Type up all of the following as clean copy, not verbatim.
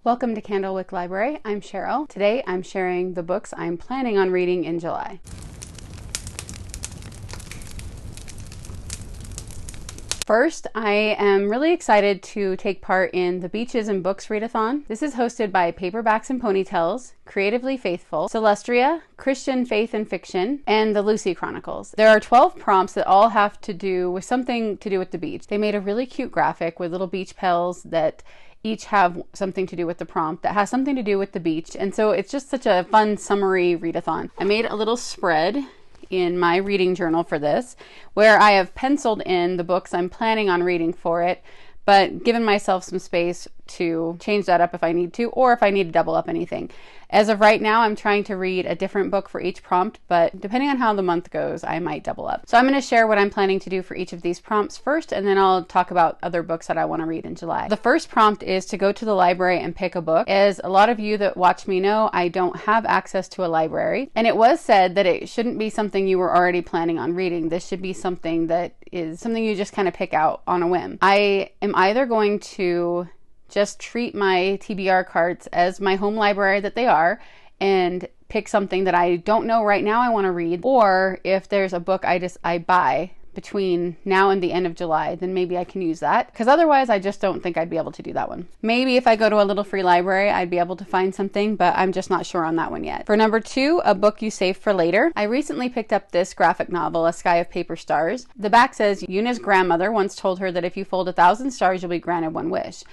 Welcome to Candlewick Library. I'm Cheryl. Today I'm sharing the books I'm planning on reading in July. First, I am really excited to take part in the Beaches and Books Readathon. This is hosted by Paperbacks and Ponytails, Creatively Faithful, Celestria, Christian Faith and Fiction, and the Lucy Chronicles. There are 12 prompts that all have to do with something to do with the beach. They made a really cute graphic with little beach pills that each have something to do with the prompt that has something to do with the beach. And so it's just such a fun summary readathon. I made a little spread in my reading journal for this where I have penciled in the books I'm planning on reading for it, but given myself some space to change that up if I need to, or if I need to double up anything. As of right now, I'm trying to read a different book for each prompt, but depending on how the month goes, I might double up. So I'm going to share what I'm planning to do for each of these prompts first, and then I'll talk about other books that I want to read in July. The first prompt is to go to the library and pick a book. As a lot of you that watch me know, I don't have access to a library, and it was said that it shouldn't be something you were already planning on reading. This should be something that is something you just kind of pick out on a whim. I am either going to just treat my TBR carts as my home library that they are and pick something that I don't know right now I want to read, or if there's a book I buy between now and the end of July, then maybe I can use that, because otherwise I just don't think I'd be able to do that one. Maybe if I go to a little free library, I'd be able to find something, but I'm just not sure on that one yet. For number 2, a book you save for later. I recently picked up this graphic novel, A Sky of Paper Stars. The back says, Yuna's grandmother once told her that if you fold 1,000 stars, you'll be granted one wish.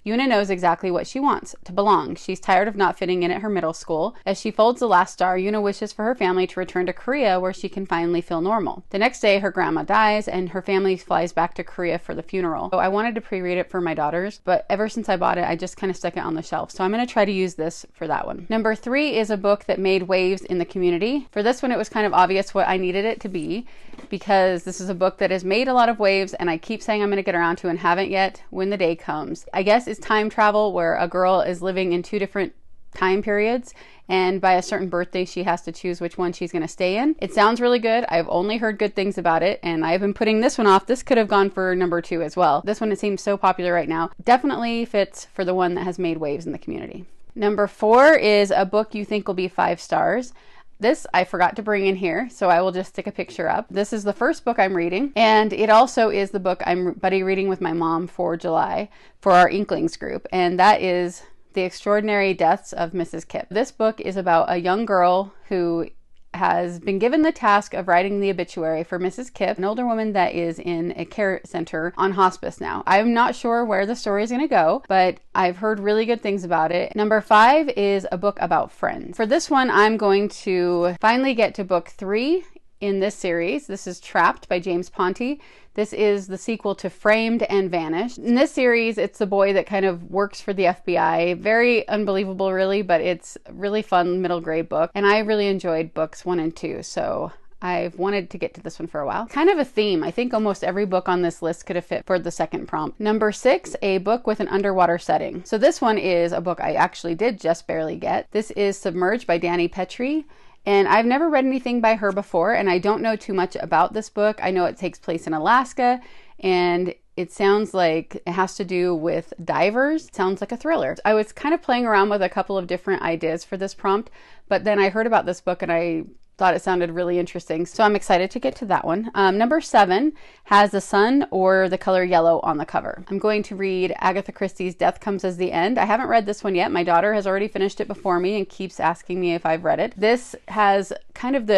Yuna knows exactly what she wants, to belong. She's tired of not fitting in at her middle school. As she folds the last star, Yuna wishes for her family to return to Korea where she can finally feel normal. The next day, her grandma dies and her family flies back to Korea for the funeral. So I wanted to pre-read it for my daughters, but ever since I bought it, I just kind of stuck it on the shelf. So I'm going to try to use this for that one. Number 3 is a book that made waves in the community. For this one, it was kind of obvious what I needed it to be, because this is a book that has made a lot of waves and I keep saying I'm going to get around to and haven't yet when the day comes. I guess it's time travel where a girl is living in 2 different time periods, and by a certain birthday she has to choose which one she's going to stay in. It sounds really good. I've only heard good things about it, and I've been putting this one off. This could have gone for number 2 as well. This one, it seems so popular right now. Definitely fits for the one that has made waves in the community. Number 4 is a book you think will be 5 stars. This I forgot to bring in here, so I will just stick a picture up. This is the first book I'm reading, and it also is the book I'm buddy reading with my mom for July for our Inklings group, and that is The Extraordinary Deaths of Mrs Kip. This book is about a young girl who has been given the task of writing the obituary for Mrs. Kip, an older woman that is in a care center on hospice now. I'm not sure where the story is going to go, but I've heard really good things about it. Number 5 is a book about friends. For this one, I'm going to finally get to book 3 in this series. This is Trapped by James Ponti. This is the sequel to Framed and Vanished. In this series, it's the boy that kind of works for the FBI. Very unbelievable, really, but it's a really fun middle grade book. And I really enjoyed books 1 and 2, so I've wanted to get to this one for a while. Kind of a theme. I think almost every book on this list could have fit for the second prompt. Number 6, a book with an underwater setting. So this one is a book I actually did just barely get. This is Submerged by Dani Petrie. And I've never read anything by her before, and I don't know too much about this book. I know it takes place in Alaska, and it sounds like it has to do with divers. It sounds like a thriller. I was kind of playing around with a couple of different ideas for this prompt, but then I heard about this book and I thought it sounded really interesting, so I'm excited to get to that one. Number 7 has the sun or the color yellow on the cover. I'm going to read Agatha Christie's Death Comes as the End. I haven't read this one yet. My daughter has already finished it before me and keeps asking me if I've read it. This has kind of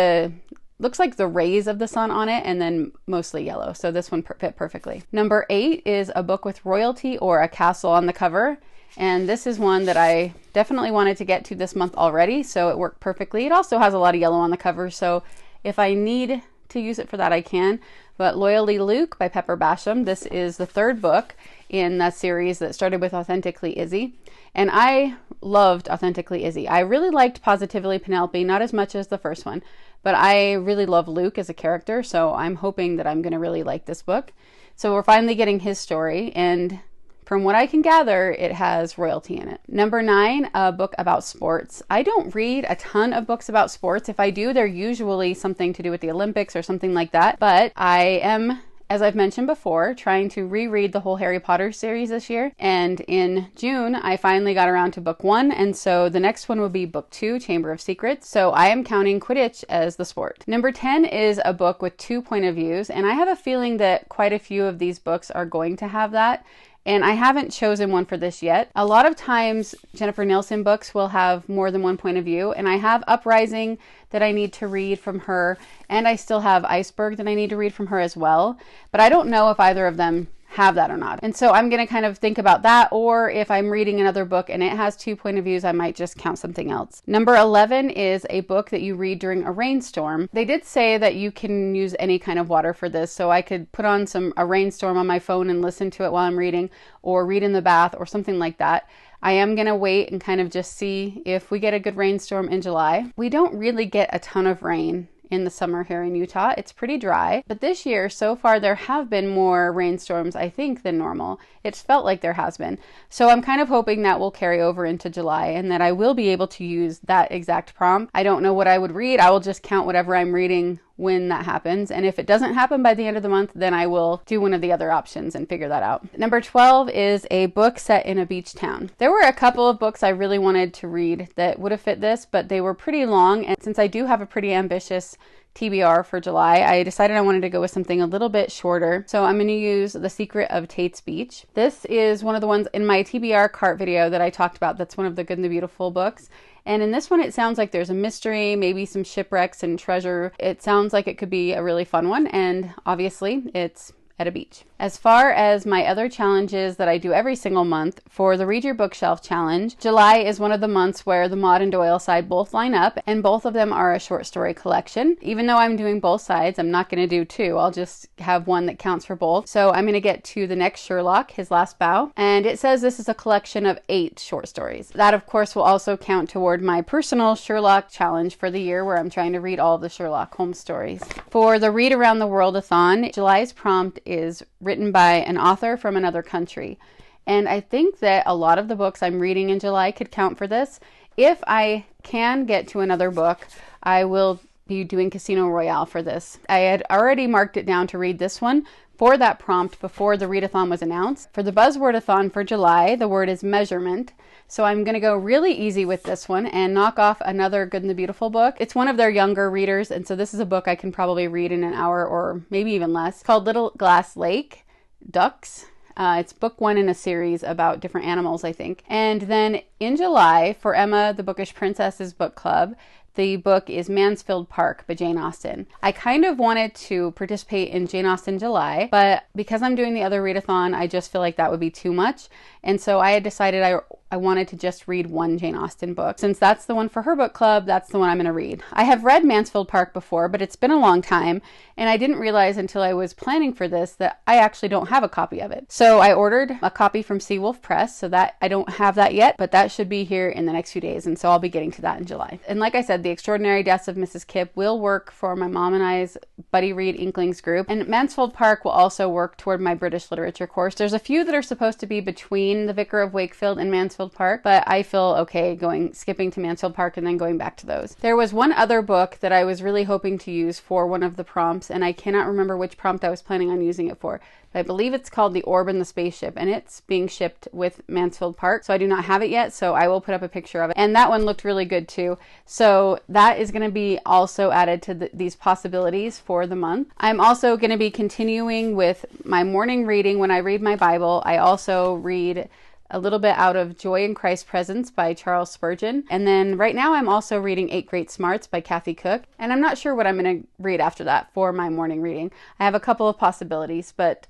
looks like the rays of the sun on it, and then mostly yellow, so this one fit perfectly. Number 8 is a book with royalty or a castle on the cover. And this is one that I definitely wanted to get to this month already, so it worked perfectly. It also has a lot of yellow on the cover, so if I need to use it for that, I can. But Loyally Luke by Pepper Basham. This is the 3rd book in the series that started with Authentically Izzy. And I loved Authentically Izzy. I really liked Positively Penelope, not as much as the first one, but I really love Luke as a character, so I'm hoping that I'm going to really like this book. So we're finally getting his story, and from what I can gather, it has royalty in it. Number 9, a book about sports. I don't read a ton of books about sports. If I do, they're usually something to do with the Olympics or something like that. But I am as I've mentioned before, trying to reread the whole Harry Potter series this year. And in June, I finally got around to book 1. And so the next one will be book 2, Chamber of Secrets. So I am counting Quidditch as the sport. Number 10 is a book with 2 point of views. And I have a feeling that quite a few of these books are going to have that. And I haven't chosen one for this yet. A lot of times Jennifer Nielsen books will have more than 1 point of view, and I have Uprising that I need to read from her, and I still have Iceberg that I need to read from her as well. But I don't know if either of them have that or not. And so I'm going to kind of think about that, or if I'm reading another book and it has 2 point of views, I might just count something else. Number 11 is a book that you read during a rainstorm. They did say that you can use any kind of water for this, so I could put on a rainstorm on my phone and listen to it while I'm reading, or read in the bath or something like that. I am going to wait and kind of just see if we get a good rainstorm in July. We don't really get a ton of rain in the summer here in Utah. It's pretty dry, but this year so far there have been more rainstorms, I think, than normal. It's felt like there has been. So I'm kind of hoping that will carry over into July and that I will be able to use that exact prompt. I don't know what I would read. I will just count whatever I'm reading when that happens. And if it doesn't happen by the end of the month, then I will do one of the other options and figure that out. Number 12 is a book set in a beach town. There were a couple of books I really wanted to read that would have fit this, but they were pretty long. And since I do have a pretty ambitious TBR for July, I decided I wanted to go with something a little bit shorter. So I'm going to use The Secret of Tate's Beach. This is one of the ones in my TBR cart video that I talked about. That's one of the Good and the Beautiful books. And in this one, it sounds like there's a mystery, maybe some shipwrecks and treasure. It sounds like it could be a really fun one. And obviously, it's at a beach. As far as my other challenges that I do every single month, for the Read Your Bookshelf Challenge, July is one of the months where the Maud and Doyle side both line up, and both of them are a short story collection. Even though I'm doing both sides, I'm not going to do 2. I'll just have one that counts for both. So I'm going to get to The Next Sherlock, His Last Bow, and it says this is a collection of 8 short stories. That, of course, will also count toward my personal Sherlock challenge for the year, where I'm trying to read all of the Sherlock Holmes stories. For the Read Around the World-a-thon, July's prompt is written by an author from another country. And I think that a lot of the books I'm reading in July could count for this. If I can get to another book, I will be doing Casino Royale for this. I had already marked it down to read this one for that prompt before the Readathon was announced. For the Buzzwordathon for July, the word is measurement. So I'm going to go really easy with this one and knock off another Good and the Beautiful book. It's one of their younger readers, and so this is a book I can probably read in an hour or maybe even less. It's called Little Glass Lake, Ducks. It's book 1 in a series about different animals, I think. And then in July, for Emma the Bookish Princess's book club, the book is Mansfield Park by Jane Austen. I kind of wanted to participate in Jane Austen July, but because I'm doing the other readathon, I just feel like that would be too much. And so I had decided I wanted to just read one Jane Austen book. Since that's the one for her book club, that's the one I'm going to read. I have read Mansfield Park before, but it's been a long time, and I didn't realize until I was planning for this that I actually don't have a copy of it. So I ordered a copy from Seawolf Press, so that I don't have that yet, but that should be here in the next few days, and so I'll be getting to that in July. And like I said, The Extraordinary Deaths of Mrs Kip will work for my mom and I's Buddy Read Inklings group, and Mansfield Park will also work toward my British literature course. There's a few that are supposed to be between The Vicar of Wakefield and Mansfield Park, but I feel okay skipping to Mansfield Park and then going back to those. There was one other book that I was really hoping to use for one of the prompts, and I cannot remember which prompt I was planning on using it for. But I believe it's called The Orb and the Spaceship, and it's being shipped with Mansfield Park, so I do not have it yet, so I will put up a picture of it. And that one looked really good too. So that is going to be also added to these possibilities for the month. I'm also going to be continuing with my morning reading. When I read my Bible, I also read a little bit out of Joy in Christ's Presence by Charles Spurgeon. And then right now I'm also reading 8 Great Smarts by Kathy Cook. And I'm not sure what I'm going to read after that for my morning reading. I have a couple of possibilities, but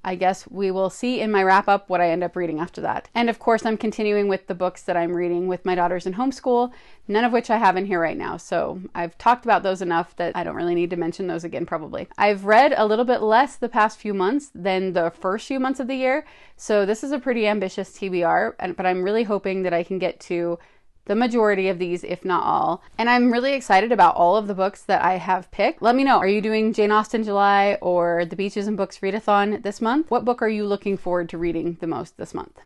I guess we will see in my wrap up what I end up reading after that. And of course, I'm continuing with the books that I'm reading with my daughters in homeschool, none of which I have in here right now. So I've talked about those enough that I don't really need to mention those again, probably. I've read a little bit less the past few months than the first few months of the year. So this is a pretty ambitious TBR, but I'm really hoping that I can get to the majority of these, if not all. And I'm really excited about all of the books that I have picked. Let me know, are you doing Jane Austen July or the Beaches and Books Readathon this month? What book are you looking forward to reading the most this month?